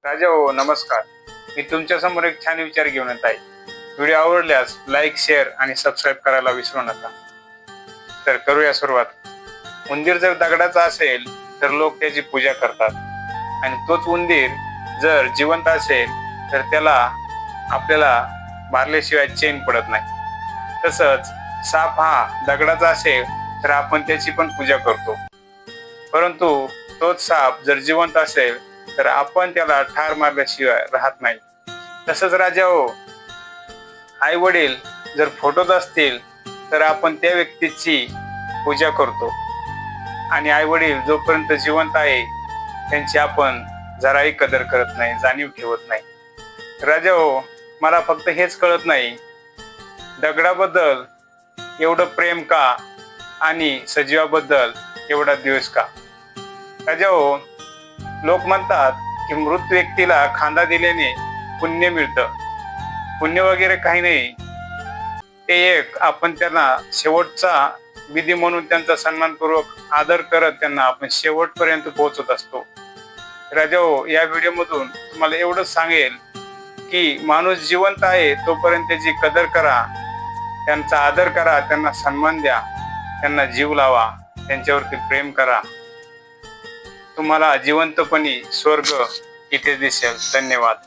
राजा हो, नमस्कार. मी तुमच्या समोर एक छान विचार घेऊन येत आहे. व्हिडिओ आवडल्यास लाईक, शेअर आणि सबस्क्राईब करायला विसरू नका. तर करूया सुरुवात. उंदीर जर दगडाचा असेल तर लोक त्याची पूजा करतात, आणि तोच उंदीर जर जिवंत असेल तर त्याला आपल्याला मारल्याशिवाय चैन पडत नाही. तसंच साप हा दगडाचा असेल तर आपण त्याची पण पूजा करतो, परंतु तोच साप जर जिवंत असेल तर आपण त्याला ठार मारल्याशिवाय राहत नाही. तसंच राजा हो, आई वडील जर फोटोत असतील तर आपण त्या व्यक्तीची पूजा करतो, आणि आई वडील जोपर्यंत जिवंत आहे त्यांची आपण जराही कदर करत नाही, जाणीव ठेवत नाही. राजा हो, मला फक्त हेच कळत नाही, दगडाबद्दल एवढं प्रेम का आणि सजीवाबद्दल एवढा द्वेष का? राजा हो, लोक म्हणतात की मृत व्यक्तीला खांदा दिल्याने पुण्य मिळतं. पुण्य वगैरे काही नाही, ते एक आपण त्यांना शेवटचा विधी म्हणून त्यांचा सन्मानपूर्वक आदर करत त्यांना आपण शेवटपर्यंत पोहोचत असतो. राजा हो, या व्हिडिओमधून तुम्हाला एवढंच सांगेल की माणूस जिवंत आहे तोपर्यंत त्याची कदर करा, त्यांचा आदर करा, त्यांना सन्मान द्या, त्यांना जीव लावा, त्यांच्यावरती प्रेम करा. तुम्हाला जिवंतपणी स्वर्ग इथे दिसेल. धन्यवाद.